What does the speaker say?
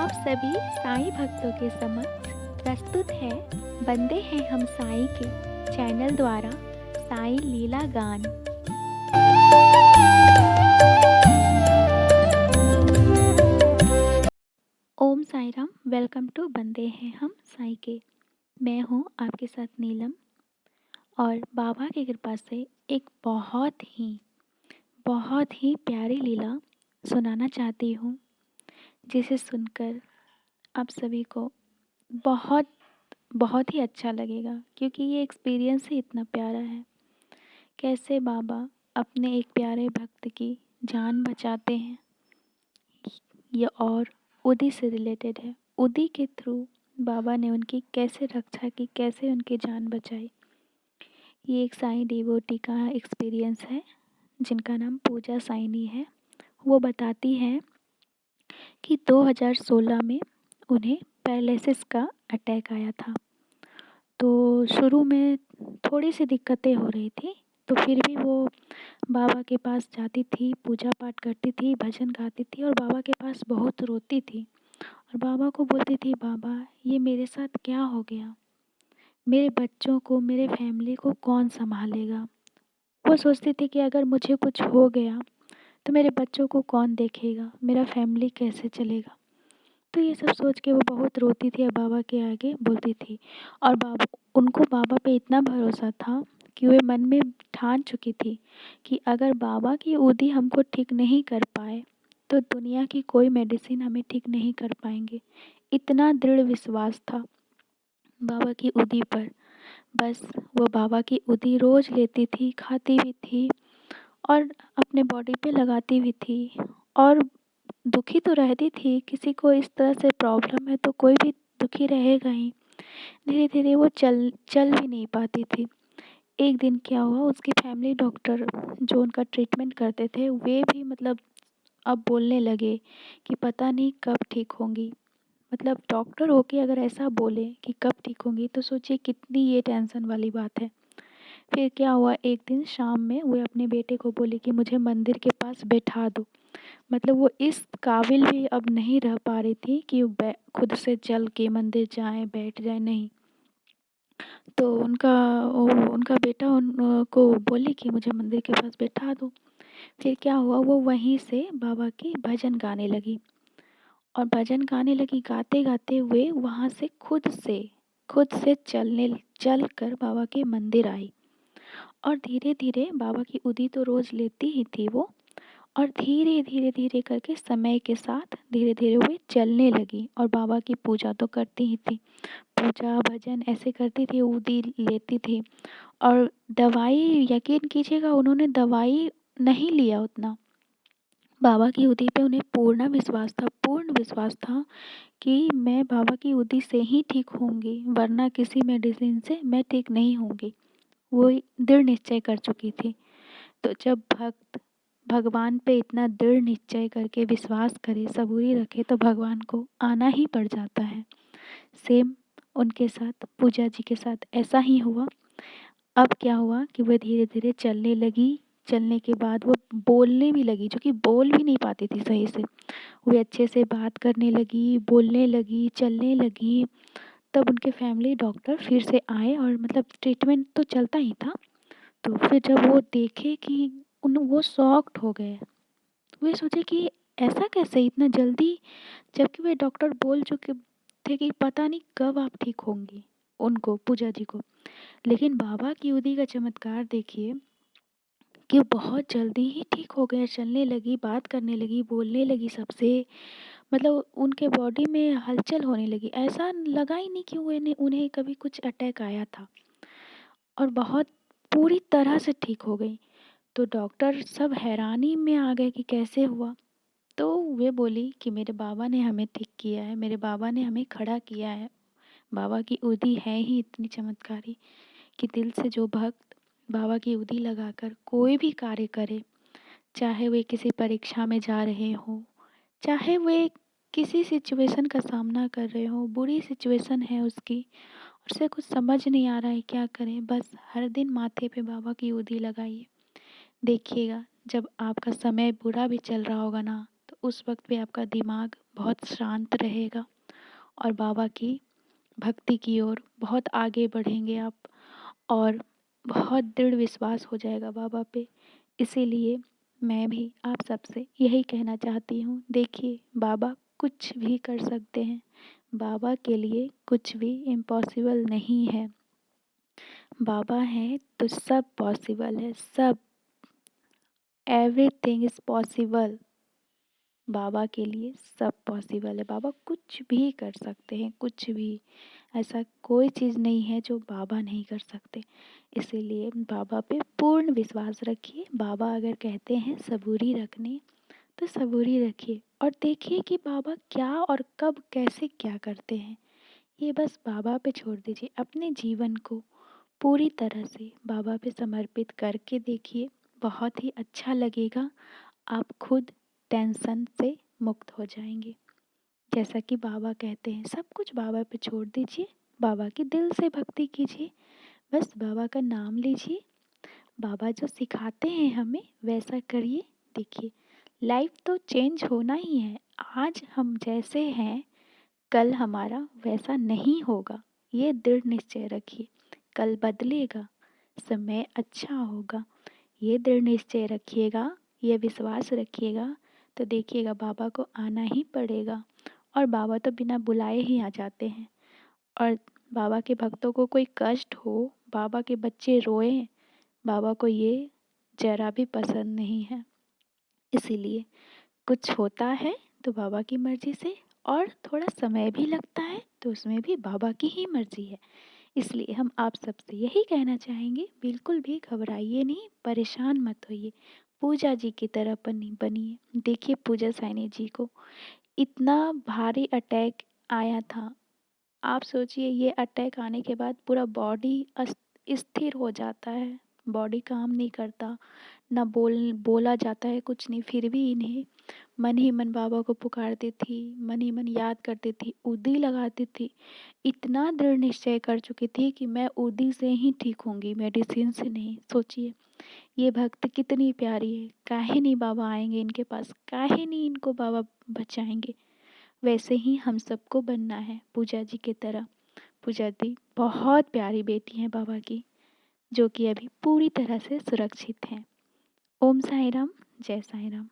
आप सभी साईं भक्तों के समक्ष प्रस्तुत है बंदे हैं हम साईं के चैनल द्वारा साईं लीला गान। ओम साईं राम। वेलकम टू बंदे हैं हम साईं के। मैं हूँ आपके साथ नीलम और बाबा की कृपा से एक बहुत ही प्यारी लीला सुनाना चाहती हूँ, जिसे सुनकर आप सभी को बहुत बहुत ही अच्छा लगेगा, क्योंकि ये एक्सपीरियंस ही इतना प्यारा है। कैसे बाबा अपने एक प्यारे भक्त की जान बचाते हैं, ये और उदी से रिलेटेड है। उदी के थ्रू बाबा ने उनकी कैसे रक्षा की, कैसे उनकी जान बचाई। ये एक साईं डिवोटी का एक्सपीरियंस है जिनका नाम पूजा साइनी है। वो बताती है कि 2016 में उन्हें पैरालिसिस का अटैक आया था। तो शुरू में थोड़ी सी दिक्कतें हो रही थी, तो फिर भी वो बाबा के पास जाती थी, पूजा पाठ करती थी, भजन गाती थी और बाबा के पास बहुत रोती थी और बाबा को बोलती थी, बाबा ये मेरे साथ क्या हो गया, मेरे बच्चों को, मेरे फैमिली को कौन संभालेगा। वो सोचती थी कि अगर मुझे कुछ हो गया तो मेरे बच्चों को कौन देखेगा, मेरा फैमिली कैसे चलेगा। तो ये सब सोच के वो बहुत रोती थी और बाबा के आगे बोलती थी। और उनको बाबा पे इतना भरोसा था कि वे मन में ठान चुकी थी कि अगर बाबा की उदी हमको ठीक नहीं कर पाए तो दुनिया की कोई मेडिसिन हमें ठीक नहीं कर पाएंगे। इतना दृढ़ विश्वास था बाबा की उदी पर। बस वो बाबा की उदी रोज़ लेती थी, खाती भी थी और अपने बॉडी पे लगाती भी थी। और दुखी तो रहती थी, किसी को इस तरह से प्रॉब्लम है तो कोई भी दुखी रहेगा ही। धीरे धीरे वो चल चल भी नहीं पाती थी। एक दिन क्या हुआ, उसकी फैमिली डॉक्टर जो उनका ट्रीटमेंट करते थे वे भी अब बोलने लगे कि पता नहीं कब ठीक होंगी। डॉक्टर होके अगर ऐसा बोले कि कब ठीक होंगी तो सोचिए कितनी ये टेंशन वाली बात है। फिर क्या हुआ, एक दिन शाम में वो अपने बेटे को बोली कि मुझे मंदिर के पास बैठा दो। वो इस काबिल भी अब नहीं रह पा रही थी कि वो खुद से चल के मंदिर जाए, बैठ जाए, नहीं। तो उनका बेटा को बोली कि मुझे मंदिर के पास बैठा दो। फिर क्या हुआ, वो वहीं से बाबा की भजन गाने लगी और भजन गाने लगी। गाते गाते वे वहाँ से खुद से चल कर बाबा के मंदिर आई। और धीरे धीरे बाबा की उदी तो रोज़ लेती ही थी वो, और धीरे धीरे धीरे करके समय के साथ धीरे धीरे वे चलने लगी और बाबा की पूजा तो करती ही थी। पूजा भजन ऐसे करती थी, उदी लेती थी। और दवाई, यकीन कीजिएगा उन्होंने दवाई नहीं लिया उतना। बाबा की उदी पे उन्हें पूर्ण विश्वास था कि मैं बाबा की उदी से ही ठीक होंगी, वरना किसी मेडिसिन से मैं ठीक नहीं होंगी। वो दृढ़ निश्चय कर चुकी थी। तो जब भक्त भगवान पे इतना दृढ़ निश्चय करके विश्वास करे, सबूरी रखे, तो भगवान को आना ही पड़ जाता है। सेम उनके साथ, पूजा जी के साथ ऐसा ही हुआ। अब क्या हुआ कि वह धीरे धीरे चलने लगी। चलने के बाद वो बोलने भी लगी, जो कि बोल भी नहीं पाती थी सही से। वो अच्छे से बात करने लगी, बोलने लगी, चलने लगी। तब उनके फैमिली डॉक्टर फिर से आए और ट्रीटमेंट तो चलता ही था। तो फिर जब वो देखे कि वो शॉक्ड हो गए। वे सोचे कि ऐसा कैसे इतना जल्दी, जबकि वे डॉक्टर बोल चुके थे कि पता नहीं कब आप ठीक होंगी, उनको, पूजा जी को। लेकिन बाबा की उदी का चमत्कार देखिए कि वो बहुत जल्दी ही ठीक हो गए, चलने लगी, बात करने लगी, बोलने लगी सबसे। उनके बॉडी में हलचल होने लगी। ऐसा लगा ही नहीं कि उन्हें उन्हें कभी कुछ अटैक आया था, और बहुत पूरी तरह से ठीक हो गई। तो डॉक्टर सब हैरानी में आ गए कि कैसे हुआ। तो वे बोली कि मेरे बाबा ने हमें ठीक किया है, मेरे बाबा ने हमें खड़ा किया है। बाबा की उदी है ही इतनी चमत्कारी कि दिल से जो भक्त बाबा की उदी लगाकर कोई भी कार्य करे, चाहे वे किसी परीक्षा में जा रहे हों, चाहे वे किसी सिचुएशन का सामना कर रहे हो, बुरी सिचुएशन है उसकी, उसे कुछ समझ नहीं आ रहा है क्या करें, बस हर दिन माथे पे बाबा की उदी लगाइए। देखिएगा जब आपका समय बुरा भी चल रहा होगा ना, तो उस वक्त पे आपका दिमाग बहुत शांत रहेगा और बाबा की भक्ति की ओर बहुत आगे बढ़ेंगे आप, और बहुत दृढ़ विश्वास हो जाएगा बाबा पे। इसीलिए मैं भी आप सबसे यही कहना चाहती हूँ, देखिए बाबा कुछ भी कर सकते हैं, बाबा के लिए कुछ भी इम्पॉसिबल नहीं है। बाबा हैं तो सब पॉसिबल है, सब, एवरीथिंग इज़ पॉसिबल। बाबा के लिए सब पॉसिबल है, बाबा कुछ भी कर सकते हैं, कुछ भी। ऐसा कोई चीज़ नहीं है जो बाबा नहीं कर सकते। इसीलिए बाबा पे पूर्ण विश्वास रखिए। बाबा अगर कहते हैं सबूरी रखने, तो सबूरी रखिए और देखिए कि बाबा क्या और कब कैसे क्या करते हैं। ये बस बाबा पे छोड़ दीजिए। अपने जीवन को पूरी तरह से बाबा पे समर्पित करके देखिए, बहुत ही अच्छा लगेगा। आप खुद टेंशन से मुक्त हो जाएंगे। जैसा कि बाबा कहते हैं, सब कुछ बाबा पे छोड़ दीजिए, बाबा की दिल से भक्ति कीजिए, बस बाबा का नाम लीजिए। बाबा जो सिखाते हैं हमें वैसा करिए। देखिए लाइफ तो चेंज होना ही है। आज हम जैसे हैं, कल हमारा वैसा नहीं होगा, ये दृढ़ निश्चय रखिए। कल बदलेगा, समय अच्छा होगा, ये दृढ़ निश्चय रखिएगा, ये विश्वास रखिएगा। तो देखिएगा बाबा को आना ही पड़ेगा, और बाबा तो बिना बुलाए ही आ जाते हैं। और बाबा के भक्तों को कोई कष्ट हो, बाबा के बच्चे रोएं, बाबा को ये जरा भी पसंद नहीं है। इसीलिए कुछ होता है तो बाबा की मर्ज़ी से, और थोड़ा समय भी लगता है तो उसमें भी बाबा की ही मर्ज़ी है। इसलिए हम आप सबसे यही कहना चाहेंगे, बिल्कुल भी घबराइए नहीं, परेशान मत होइए, पूजा जी की तरह बनिए। देखिए पूजा साइनी जी को इतना भारी अटैक आया था। आप सोचिए ये अटैक आने के बाद पूरा बॉडी स्थिर हो जाता है, बॉडी काम नहीं करता, ना बोला जाता है कुछ नहीं, फिर भी इन्हें मन ही मन बाबा को पुकारती थी, मन ही मन याद करती थी, उदी लगाती थी। इतना दृढ़ निश्चय कर चुकी थी कि मैं उदी से ही ठीक होंगी, मेडिसिन से नहीं। सोचिए ये भक्त कितनी प्यारी है, काहे नहीं बाबा आएंगे इनके पास, काहे नहीं इनको बाबा बचाएंगे। वैसे ही हम सबको बनना है पूजा जी की तरह। पूजा दी बहुत प्यारी बेटी है बाबा की, जो कि अभी पूरी तरह से सुरक्षित हैं। ओम साई राम, जय साई राम।